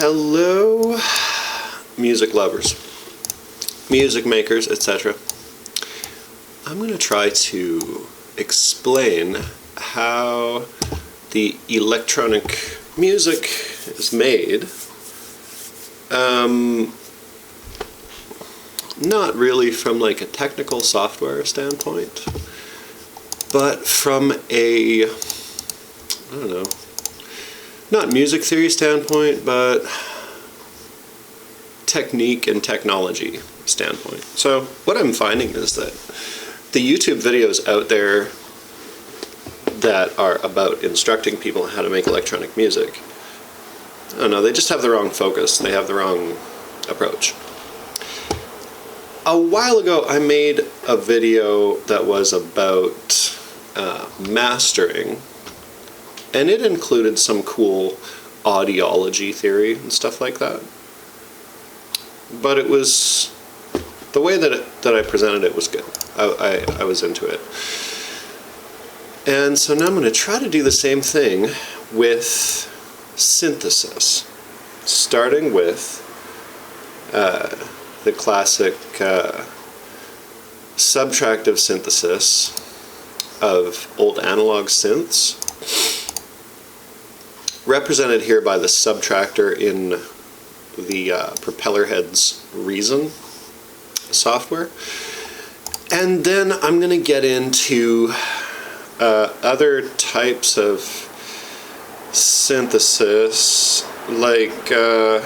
Hello, music lovers, music makers, etc. I'm going to try to explain how the electronic music is made. Not really from like a technical software standpoint, but from a, I don't know, not music theory standpoint, but technique and technology standpoint. So what I'm finding is that the YouTube videos out there that are about instructing people how to make electronic music, I don't know, they just have the wrong focus. They have the wrong approach. A while ago, I made a video that was about mastering, and it included some cool audiology theory and stuff like that. But it was, the way that I presented it was good. I was into it. And so now I'm going to try to do the same thing with synthesis, starting with the classic subtractive synthesis of old analog synths, represented here by the subtractor in the Propeller Head's Reason software. And then I'm going to get into other types of synthesis, like I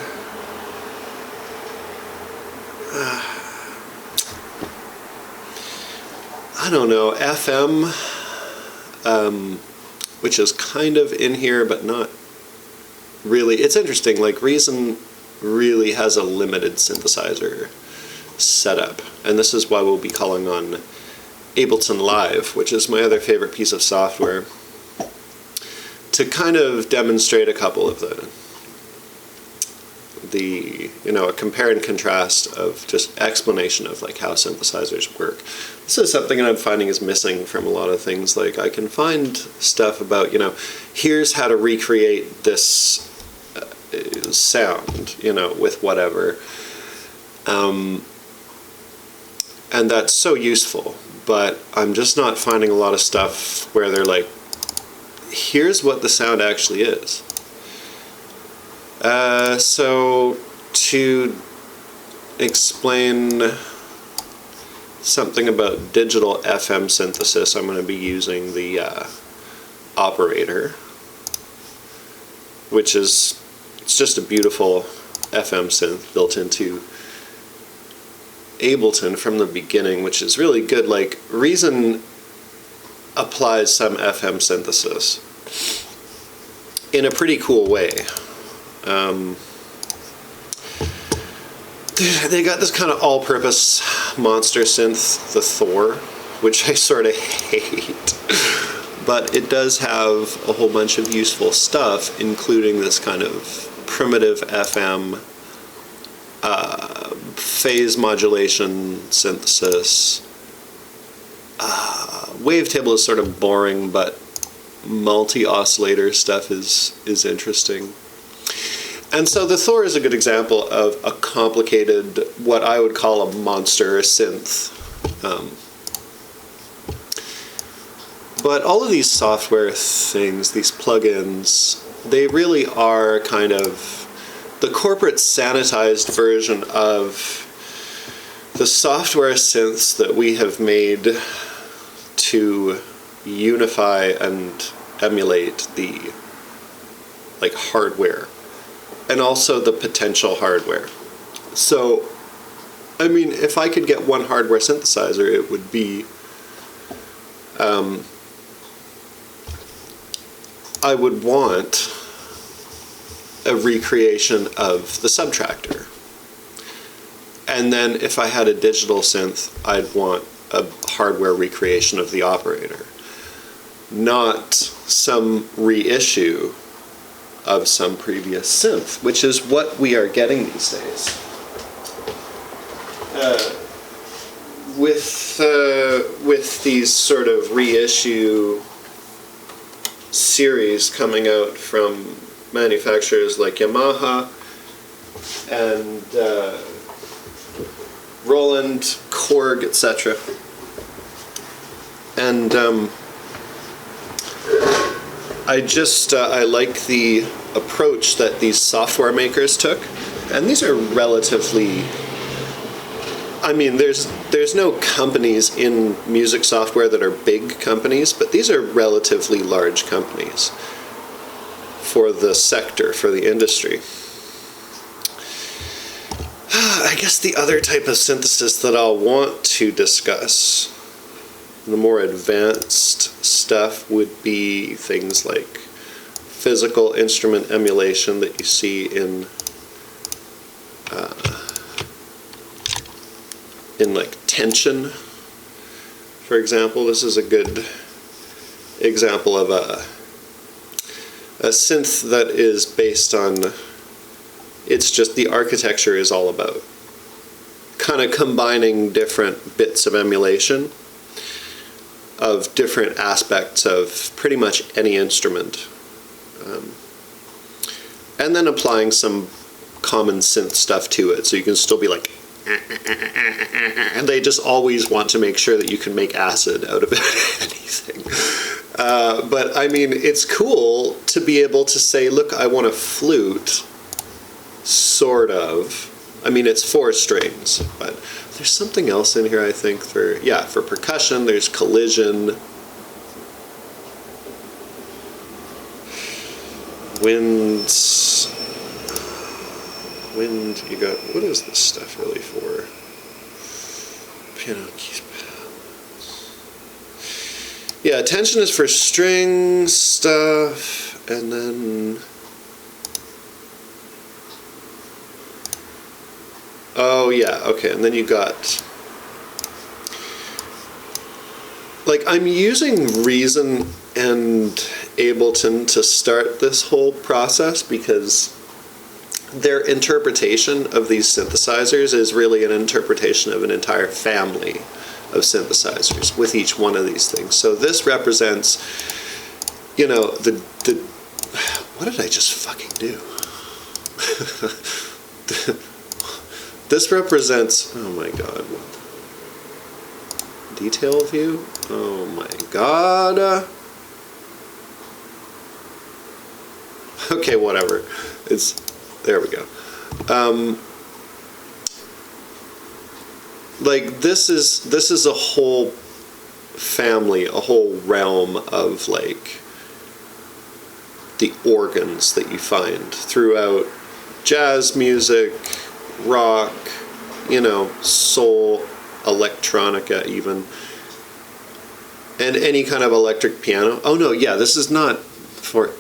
don't know, FM, which is kind of in here, but not really. It's interesting, like Reason really has a limited synthesizer setup, and this is why we'll be calling on Ableton Live, which is my other favorite piece of software, to kind of demonstrate a couple of the a compare and contrast of just explanation of like how synthesizers work. This is something that I'm finding is missing from a lot of things. Like I can find stuff about, here's how to recreate this sound, with whatever. And that's so useful, but I'm just not finding a lot of stuff where they're like, here's what the sound actually is. So to explain something about digital FM synthesis, I'm going to be using the operator, which it's just a beautiful FM synth built into Ableton from the beginning, which is really good. Like Reason applies some FM synthesis in a pretty cool way. They got this kind of all-purpose monster synth, the Thor, which I sort of hate, but it does have a whole bunch of useful stuff, including this kind of primitive FM phase modulation synthesis. Wavetable is sort of boring, but multi-oscillator stuff is interesting. And so the Thor is a good example of a complicated, what I would call a monster synth. But all of these software things, these plugins, they really are kind of the corporate sanitized version of the software synths that we have made to unify and emulate the hardware, and also the potential hardware. So, I mean, if I could get one hardware synthesizer, it would be, I would want a recreation of the subtractor. And then if I had a digital synth, I'd want a hardware recreation of the operator, not some reissue of some previous synth, which is what we are getting these days. With these sort of reissue series coming out from manufacturers like Yamaha and Roland, Korg, etc. And I like the approach that these software makers took, and these are relatively, I mean, there's no companies in music software that are big companies, but these are relatively large companies for the sector, for the industry. I guess the other type of synthesis that I'll want to discuss, the more advanced stuff, would be things like physical instrument emulation that you see in like tension, for example. This is a good example of a synth that is based on, it's just the architecture is all about kind of combining different bits of emulation of different aspects of pretty much any instrument, and then applying some common synth stuff to it, so you can still be like, and they just always want to make sure that you can make acid out of anything. But I mean, it's cool to be able to say, look, I want a flute, sort of. I mean, it's 4 strings, but there's something else in here, I think, for percussion. There's collision, wind, you got, what is this stuff really for? Piano keys, pedals. Yeah, tension is for string stuff, and then, oh yeah, okay, and then you got, like, I'm using Reason and Ableton to start this whole process because their interpretation of these synthesizers is really an interpretation of an entire family of synthesizers with each one of these things. So this represents, you know, the what did I just fucking do? This represents, oh my god, detail view? Oh my god. Okay, whatever. There we go. Like, this is a whole family, a whole realm of, like, the organs that you find throughout jazz music, rock, you know, soul, electronica even, and any kind of electric piano. Oh no, yeah, this is not for...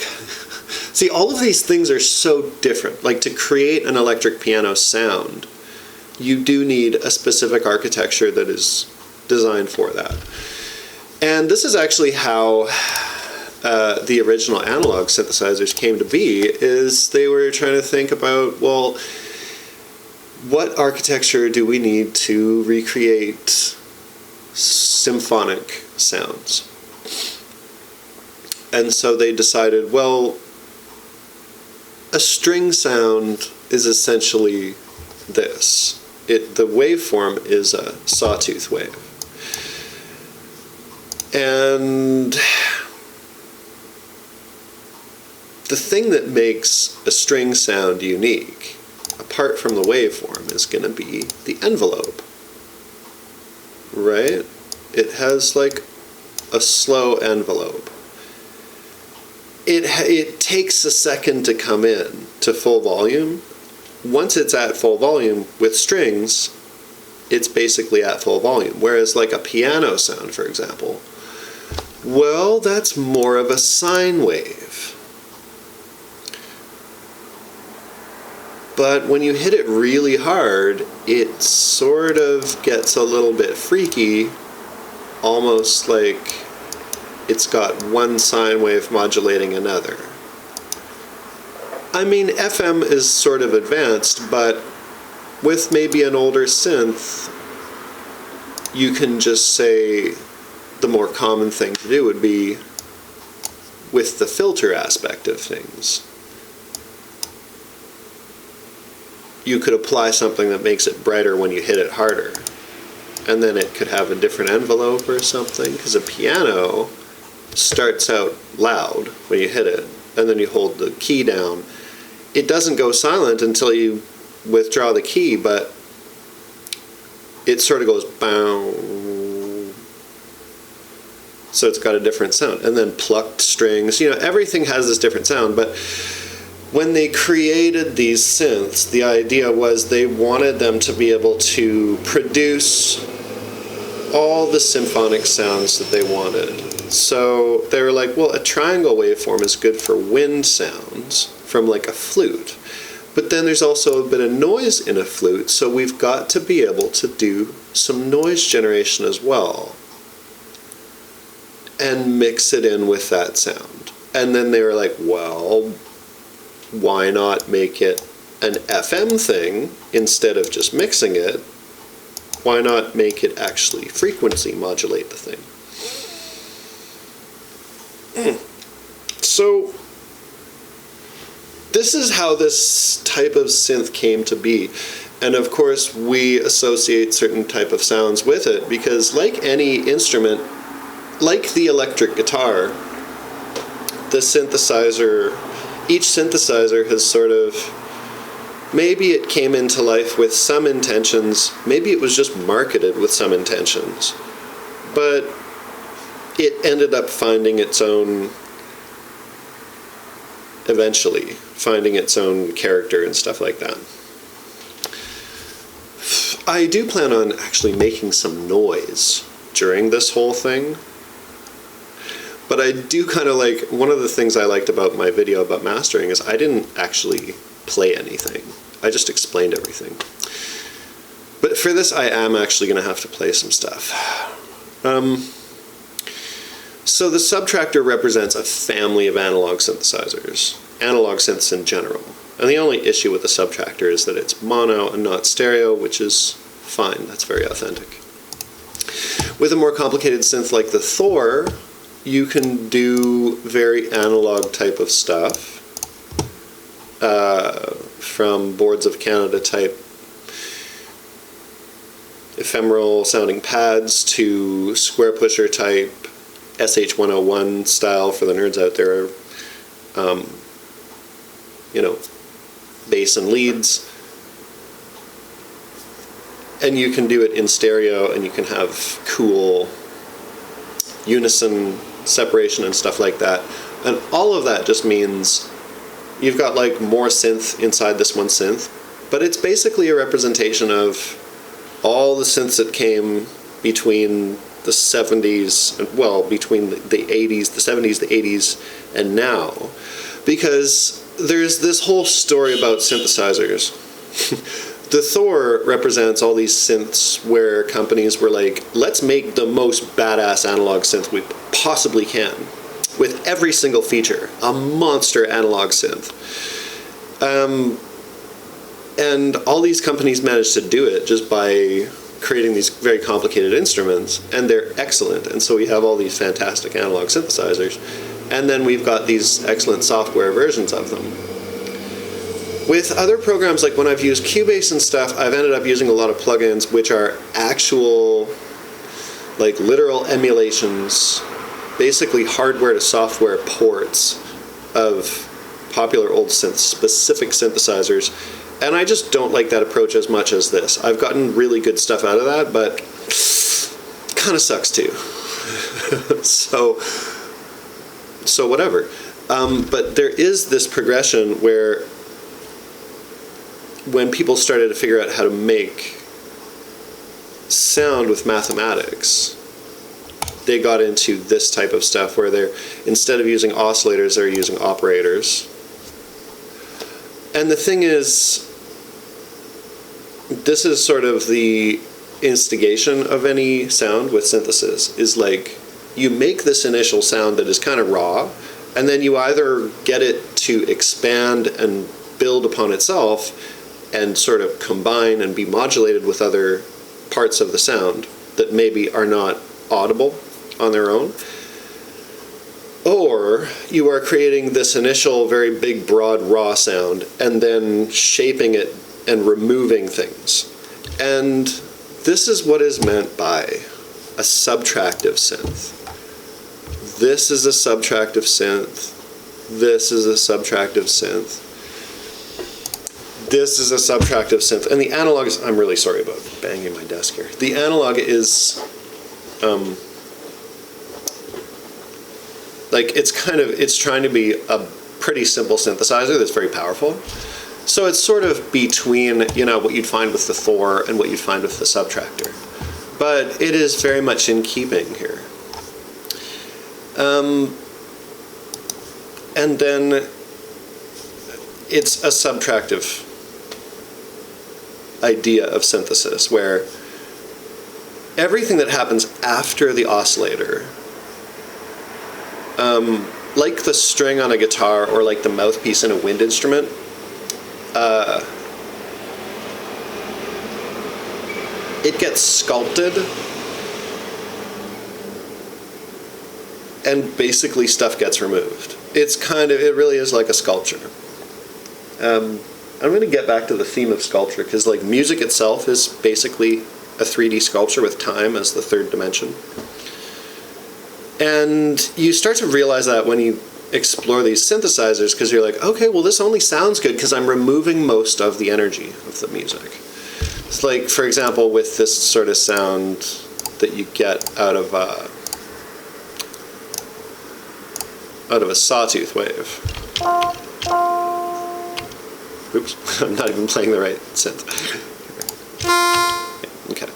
See, all of these things are so different. Like, to create an electric piano sound, you do need a specific architecture that is designed for that. And this is actually how the original analog synthesizers came to be, is they were trying to think about, well, what architecture do we need to recreate symphonic sounds? And so they decided, well, a string sound is essentially this. The waveform is a sawtooth wave. And the thing that makes a string sound unique, apart from the waveform, is going to be the envelope. Right? It has like a slow envelope. It takes a second to come in to full volume. Once it's at full volume with strings, it's basically at full volume. Whereas like a piano sound, for example, well, that's more of a sine wave. But when you hit it really hard, it sort of gets a little bit freaky, almost like it's got one sine wave modulating another. I mean, FM is sort of advanced, but with maybe an older synth, you can just say the more common thing to do would be with the filter aspect of things. you could apply something that makes it brighter when you hit it harder. And then it could have a different envelope or something, because a piano starts out loud when you hit it, and then you hold the key down. It doesn't go silent until you withdraw the key, but it sort of goes bow. So it's got a different sound. And then plucked strings, everything has this different sound. But when they created these synths, the idea was they wanted them to be able to produce all the symphonic sounds that they wanted. So they were like, well, a triangle waveform is good for wind sounds from like a flute. But then there's also a bit of noise in a flute, so we've got to be able to do some noise generation as well and mix it in with that sound. And then they were like, well, why not make it an FM thing instead of just mixing it? Why not make it actually frequency modulate the thing? So this is how this type of synth came to be. And of course, we associate certain type of sounds with it because like any instrument, like the electric guitar, the synthesizer, each synthesizer has sort of, maybe it came into life with some intentions, maybe it was just marketed with some intentions, but it ended up finding its own, eventually, finding its own character and stuff like that. I do plan on actually making some noise during this whole thing, but I do kind of like, one of the things I liked about my video about mastering is I didn't actually play anything. I just explained everything. But for this, I am actually going to have to play some stuff. So the subtractor represents a family of analog synthesizers, analog synths in general. And the only issue with the subtractor is that it's mono and not stereo, which is fine. That's very authentic. With a more complicated synth like the Thor, you can do very analog type of stuff. From Boards of Canada type ephemeral sounding pads to square pusher type SH-101 style for the nerds out there, bass and leads. And you can do it in stereo, and you can have cool unison separation and stuff like that. And all of that just means you've got like more synth inside this one synth, but it's basically a representation of all the synths that came between the 70s, well, between the 80s, the 70s, the 80s, and now. Because there's this whole story about synthesizers. The Thor represents all these synths where companies were like, let's make the most badass analog synth we possibly can, with every single feature, a monster analog synth. And all these companies managed to do it just by creating these very complicated instruments, and they're excellent. And so we have all these fantastic analog synthesizers, and then we've got these excellent software versions of them. With other programs, like when I've used Cubase and stuff, I've ended up using a lot of plugins which are actual, like literal emulations, basically hardware to software ports of popular old synths, specific synthesizers, and I just don't like that approach as much as this. I've gotten really good stuff out of that, but it kind of sucks too. so whatever. But there is this progression where when people started to figure out how to make sound with mathematics, they got into this type of stuff where they're, instead of using oscillators, they're using operators. And the thing is, this is sort of the instigation of any sound with synthesis, is like, you make this initial sound that is kind of raw, and then you either get it to expand and build upon itself and sort of combine and be modulated with other parts of the sound that maybe are not audible on their own, or you are creating this initial very big, broad, raw sound and then shaping it and removing things. And this is what is meant by a subtractive synth. This is a subtractive synth. This is a subtractive synth. This is a subtractive synth. And the analog is, I'm really sorry about banging my desk here. The analog is, like, it's trying to be a pretty simple synthesizer that's very powerful. So it's sort of between, you know, what you'd find with the Thor and what you'd find with the Subtractor. But it is very much in keeping here. And then it's a subtractive idea of synthesis where everything that happens after the oscillator, like the string on a guitar or like the mouthpiece in a wind instrument, it gets sculpted and basically stuff gets removed. It really is like a sculpture. I'm going to get back to the theme of sculpture because like music itself is basically a 3D sculpture with time as the third dimension. And you start to realize that when you explore these synthesizers because you're like, okay, well this only sounds good because I'm removing most of the energy of the music. It's like, for example, with this sort of sound that you get out of a sawtooth wave. Oops, I'm not even playing the right synth. Okay.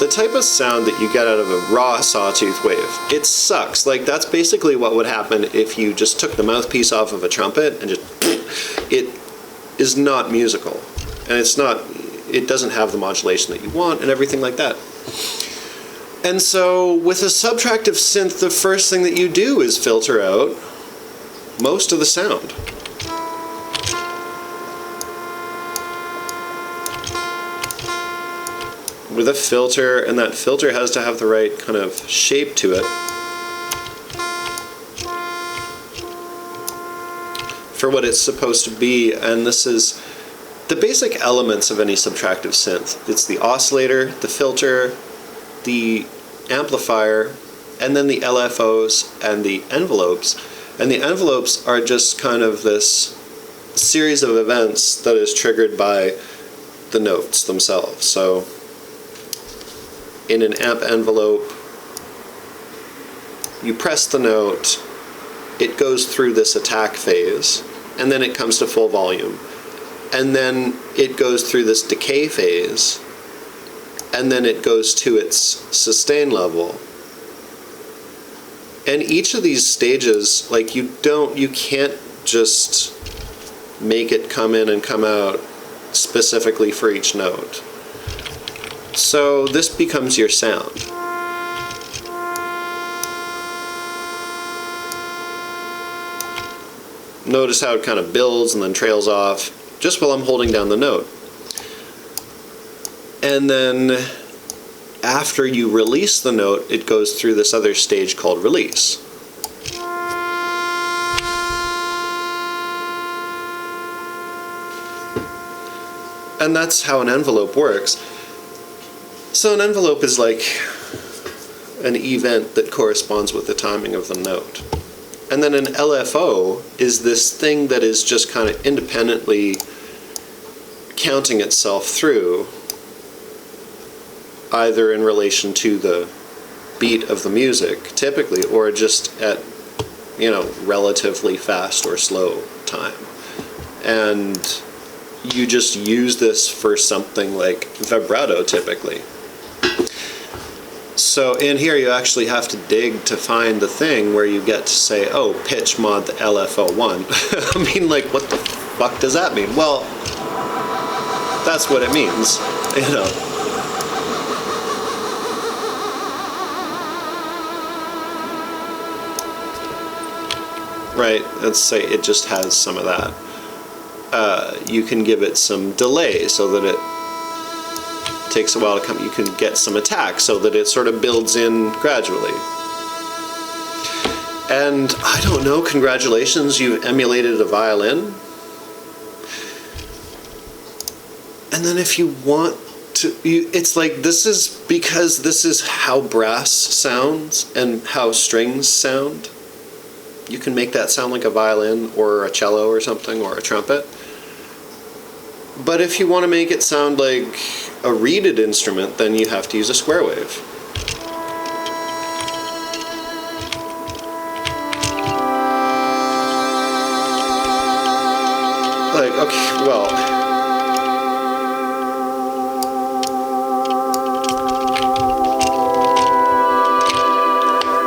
The type of sound that you get out of a raw sawtooth wave, it sucks. Like, that's basically what would happen if you just took the mouthpiece off of a trumpet and just, it is not musical. And it doesn't have the modulation that you want and everything like that. And so with a subtractive synth, the first thing that you do is filter out most of the sound. With a filter, and that filter has to have the right kind of shape to it for what it's supposed to be. And this is the basic elements of any subtractive synth. It's the oscillator, the filter, the amplifier, and then the LFOs and the envelopes. And the envelopes are just kind of this series of events that is triggered by the notes themselves. So in an amp envelope, you press the note, it goes through this attack phase, and then it comes to full volume. And then it goes through this decay phase, and then it goes to its sustain level. And each of these stages, like you can't just make it come in and come out specifically for each note. So this becomes your sound. Notice how it kind of builds and then trails off just while I'm holding down the note. And then after you release the note, it goes through this other stage called release. And that's how an envelope works. So an envelope is like an event that corresponds with the timing of the note. And then an LFO is this thing that is just kind of independently counting itself through, either in relation to the beat of the music, typically, or just at, relatively fast or slow time. And you just use this for something like vibrato, typically. So in here you actually have to dig to find the thing where you get to say, oh, pitch mod the LFO1. I mean, like, what the fuck does that mean? Well, that's what it means, Right, let's say it just has some of that. You can give it some delay so that it takes a while to come. You can get some attack so that it sort of builds in gradually. And I don't know, congratulations, you've emulated a violin. And then if you want to, it's like, this is because this is how brass sounds and how strings sound. You can make that sound like a violin or a cello or something, or a trumpet. But if you want to make it sound like a reeded instrument, then you have to use a square wave. Like, okay, well,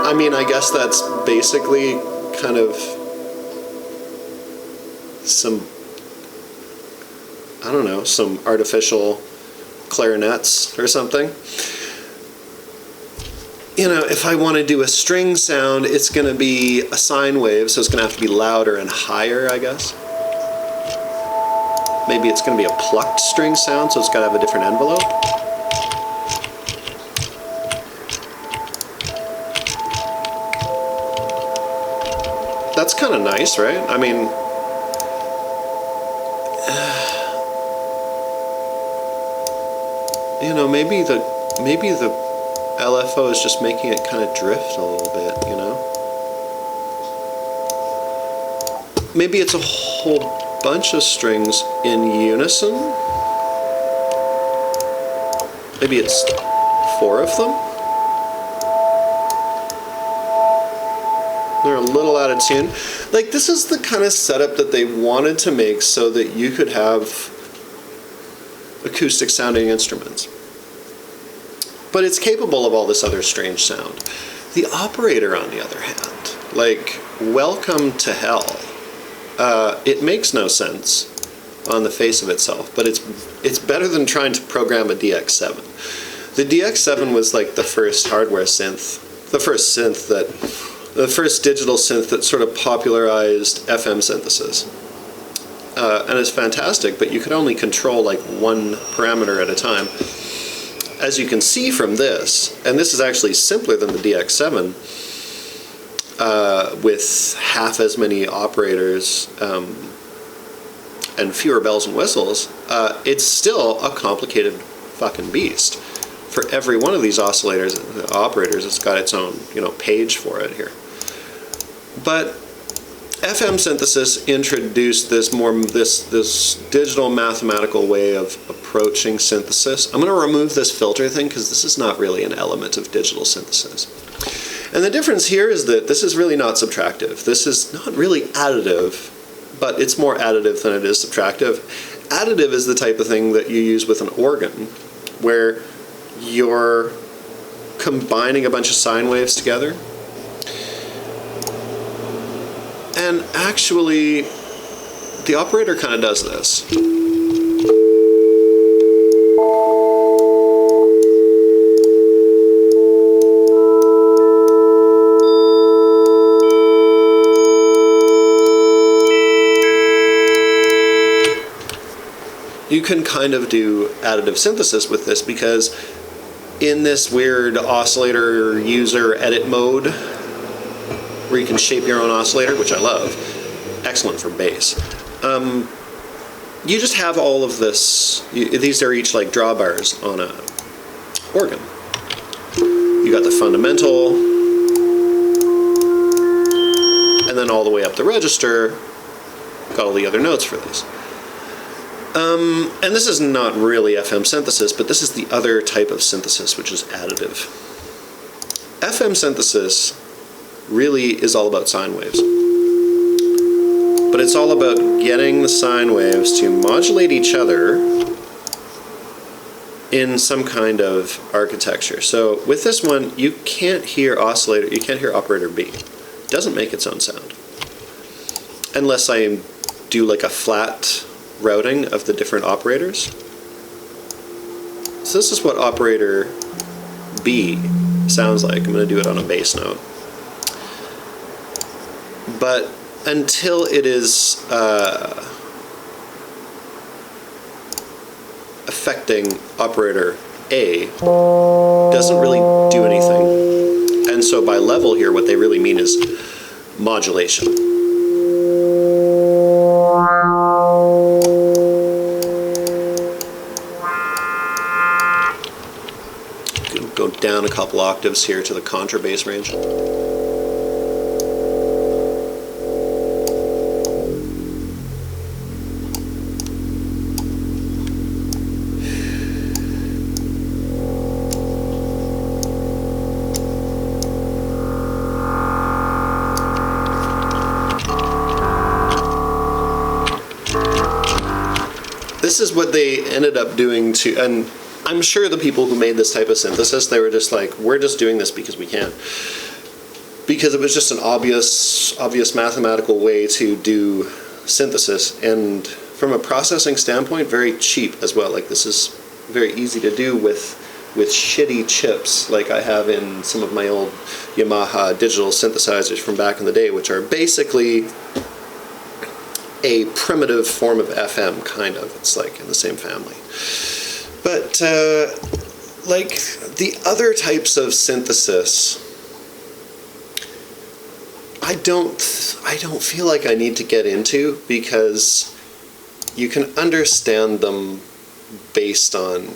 I mean, I guess that's basically kind of some, I don't know, some artificial clarinets or something. You know, if I want to do a string sound, it's going to be a sine wave, so it's going to have to be louder and higher, I guess. Maybe it's going to be a plucked string sound, so it's got to have a different envelope. That's kind of nice, right? I mean, you know, maybe the LFO is just making it kind of drift a little bit, you know? Maybe it's a whole bunch of strings in unison. Maybe it's 4 of them. They're a little out of tune. Like, this is the kind of setup that they wanted to make so that you could have acoustic sounding instruments. But it's capable of all this other strange sound. The operator, on the other hand, like, welcome to hell. It makes no sense on the face of itself, but it's better than trying to program a DX7. The DX7 was like the first hardware synth, the first digital synth that sort of popularized FM synthesis. And it's fantastic, but you could only control like one parameter at a time. As you can see from this, and this is actually simpler than the DX7, with half as many operators and fewer bells and whistles, it's still a complicated fucking beast. For every one of these operators, it's got its own, you know, page for it here. But FM synthesis introduced this digital mathematical way of approaching synthesis. I'm going to remove this filter thing because this is not really an element of digital synthesis. And the difference here is that this is really not subtractive. This is not really additive, but it's more additive than it is subtractive. Additive is the type of thing that you use with an organ, where you're combining a bunch of sine waves together. And actually, the operator kind of does this. You can kind of do additive synthesis with this because in this weird oscillator user edit mode, where you can shape your own oscillator, which I love, excellent for bass. You just have all of this. These are each like drawbars on a organ. You got the fundamental, and then all the way up the register, got all the other notes for this. And this is not really FM synthesis, but this is the other type of synthesis, which is additive. FM synthesis really is all about sine waves. But it's all about getting the sine waves to modulate each other in some kind of architecture. So with this one, you can't hear operator B. It doesn't make its own sound. Unless I do like a flat routing of the different operators. So this is what operator B sounds like. I'm going to do it on a bass note. But until it is affecting operator A, doesn't really do anything. And so by level here, what they really mean is modulation. down a couple octaves here to the contrabass range. This is what they ended up doing to, and I'm sure the people who made this type of synthesis, they were just like, we're just doing this because we can. Because it was just an obvious mathematical way to do synthesis, and from a processing standpoint, very cheap as well. Like, this is very easy to do with shitty chips like I have in some of my old Yamaha digital synthesizers from back in the day, which are basically a primitive form of FM, kind of. It's like in the same family. But like the other types of synthesis, I don't feel like I need to get into, because you can understand them based on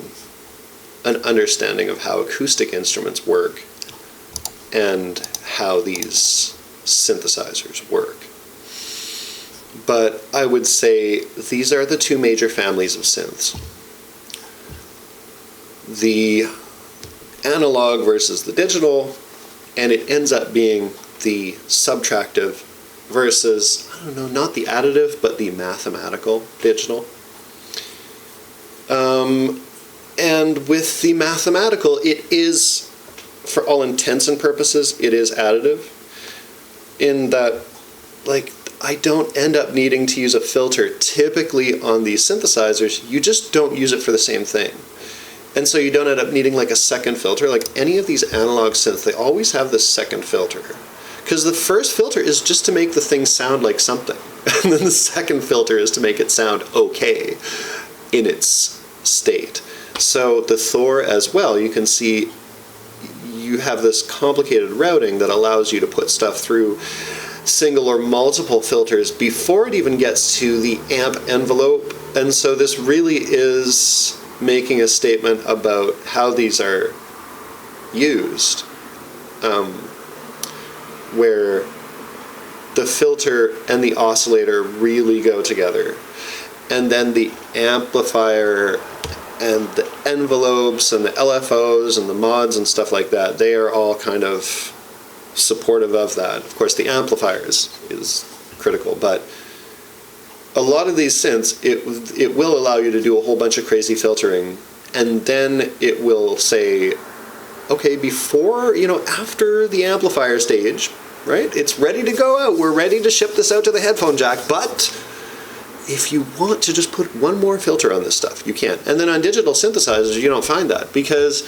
an understanding of how acoustic instruments work and how these synthesizers work. But I would say these are the two major families of synths. The analog versus the digital, and it ends up being the subtractive versus, I don't know, not the additive, but the mathematical digital. And with the mathematical, it is, for all intents and purposes, it is additive, in that, like, I don't end up needing to use a filter. Typically on these synthesizers, you just don't use it for the same thing. And so you don't end up needing like a second filter. Like any of these analog synths, they always have this second filter. Because the first filter is just to make the thing sound like something. And then the second filter is to make it sound okay in its state. So the Thor as well, you can see you have this complicated routing that allows you to put stuff through single or multiple filters before it even gets to the amp envelope. And so this really is making a statement about how these are used, where the filter and the oscillator really go together, and then the amplifier and the envelopes and the LFOs and the mods and stuff like that, they are all kind of supportive of that. Of course, the amplifier is critical, but a lot of these synths, it will allow you to do a whole bunch of crazy filtering, and then it will say, okay, before, after the amplifier stage, right, it's ready to go out, we're ready to ship this out to the headphone jack, but if you want to just put one more filter on this stuff, you can. And then on digital synthesizers, you don't find that, because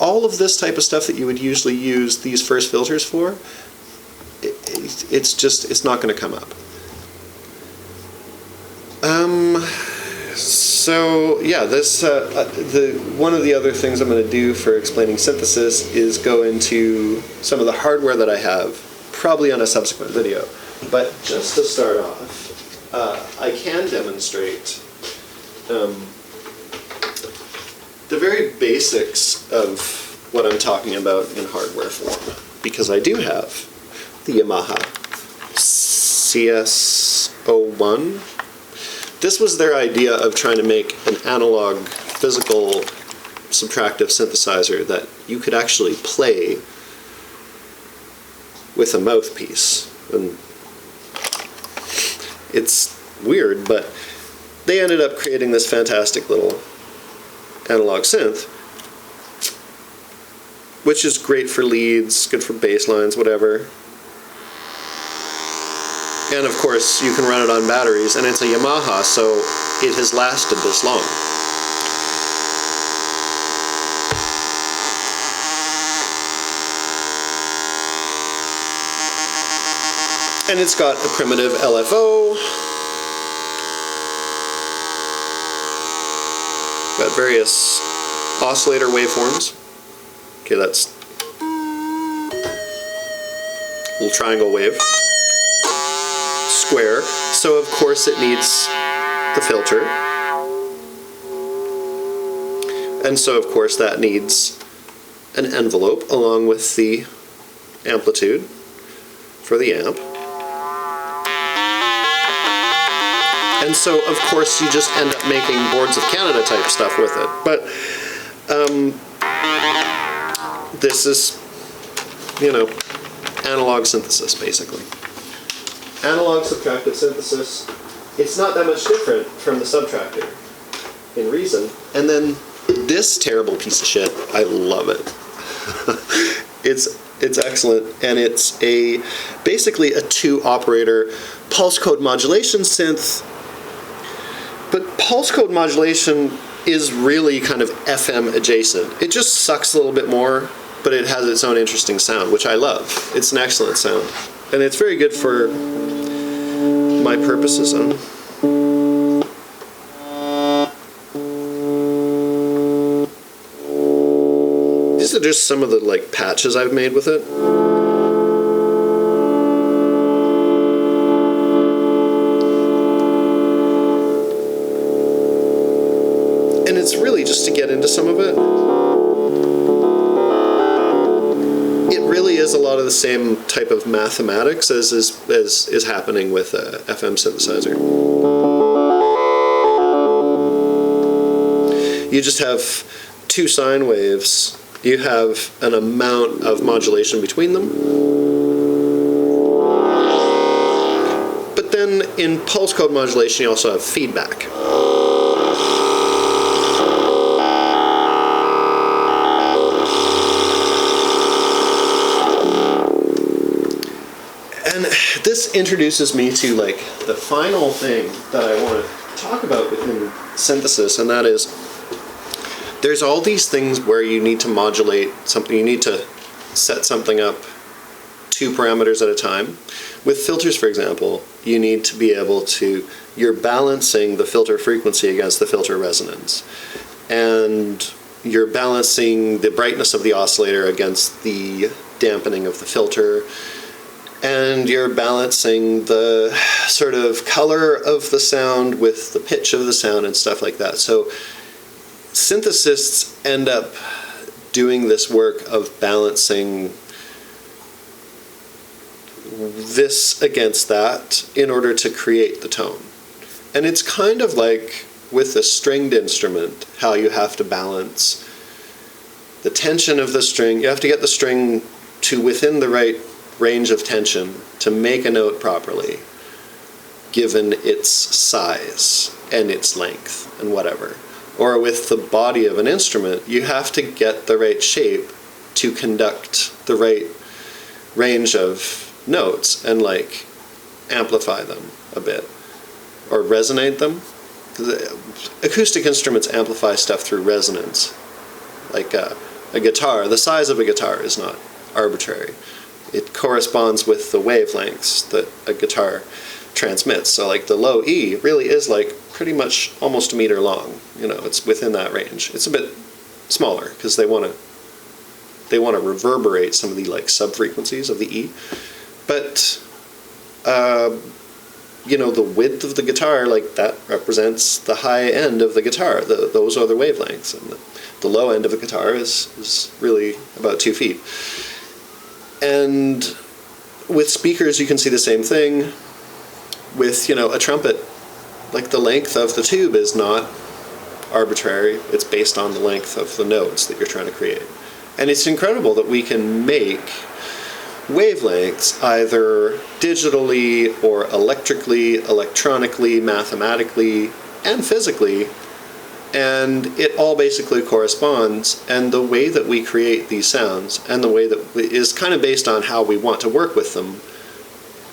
all of this type of stuff that you would usually use these first filters for, it's not going to come up. So yeah, this one of the other things I'm going to do for explaining synthesis is go into some of the hardware that I have, probably on a subsequent video. But just to start off, I can demonstrate the very basics of what I'm talking about in hardware form, because I do have the Yamaha CS01. This was their idea of trying to make an analog physical subtractive synthesizer that you could actually play with a mouthpiece. And it's weird, but they ended up creating this fantastic little analog synth, which is great for leads, good for bass lines, whatever. And of course, you can run it on batteries, and it's a Yamaha, so it has lasted this long. And it's got a primitive LFO. Got various oscillator waveforms. Okay, that's a little triangle wave. Square, so of course it needs the filter. And so, of course, that needs an envelope along with the amplitude for the amp. And so, of course, you just end up making Boards of Canada type stuff with it. But this is, you know, analog synthesis, basically. Analog subtractive synthesis. It's not that much different from the subtractive in reason. And then this terrible piece of shit, I love it. It's excellent, and it's basically a 2-operator pulse code modulation synth. But pulse code modulation is really kind of FM adjacent. It just sucks a little bit more, but it has its own interesting sound, which I love. It's an excellent sound, and it's very good for my purposes. These are just some of the like patches I've made with it. And it's really just to get into some of it. It really is a lot of the same type of mathematics as is happening with a FM synthesizer. You just have 2 sine waves. You have an amount of modulation between them. But then in pulse code modulation, you also have feedback. And this introduces me to like the final thing that I want to talk about within synthesis, and that is there's all these things where you need to modulate something, you need to set something up 2 parameters at a time. With filters, for example, you need to be able to, you're balancing the filter frequency against the filter resonance. And you're balancing the brightness of the oscillator against the dampening of the filter. And you're balancing the sort of color of the sound with the pitch of the sound and stuff like that. So synthesists end up doing this work of balancing this against that in order to create the tone. And it's kind of like with a stringed instrument, how you have to balance the tension of the string. You have to get the string to within the right range of tension to make a note properly, given its size and its length and whatever. Or with the body of an instrument, you have to get the right shape to conduct the right range of notes and like amplify them a bit or resonate them. Acoustic instruments amplify stuff through resonance. Like a guitar, the size of a guitar is not arbitrary. It corresponds with the wavelengths that a guitar transmits. So like the low E really is like pretty much almost a meter long. You know, it's within that range. It's a bit smaller because they want to reverberate some of the like sub-frequencies of the E. But you know, the width of the guitar, like that represents the high end of the guitar. Those are the wavelengths, and the low end of the guitar is really about 2 feet. And with speakers, you can see the same thing. With, you know, a trumpet, like the length of the tube is not arbitrary. It's based on the length of the notes that you're trying to create. And it's incredible that we can make wavelengths either digitally or electrically, electronically, mathematically, and physically, and it all basically corresponds. And the way that we create these sounds and the way that is kind of based on how we want to work with them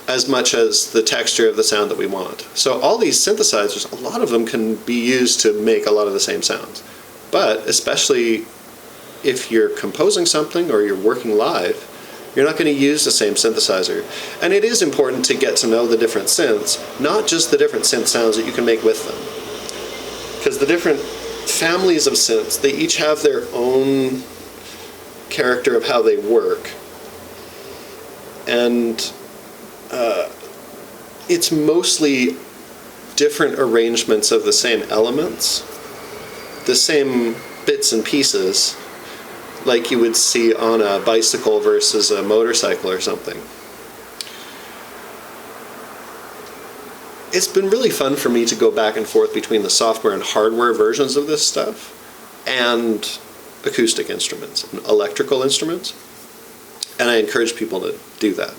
as much as the texture of the sound that we want. So all these synthesizers, a lot of them can be used to make a lot of the same sounds. But especially if you're composing something or you're working live, you're not going to use the same synthesizer. And it is important to get to know the different synths, not just the different synth sounds that you can make with them. Because the different families of synths, they each have their own character of how they work. And it's mostly different arrangements of the same elements, the same bits and pieces like you would see on a bicycle versus a motorcycle or something. It's been really fun for me to go back and forth between the software and hardware versions of this stuff and acoustic instruments and electrical instruments. And I encourage people to do that.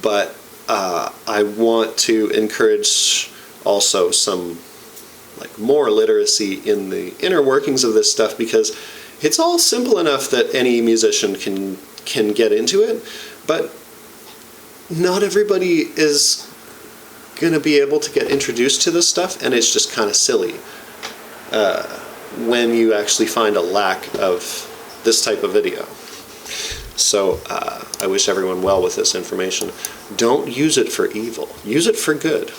But I want to encourage also some more literacy in the inner workings of this stuff, because it's all simple enough that any musician can get into it, but not everybody is going to be able to get introduced to this stuff, and it's just kind of silly when you actually find a lack of this type of video. So I wish everyone well with this information. Don't use it for evil. Use it for good.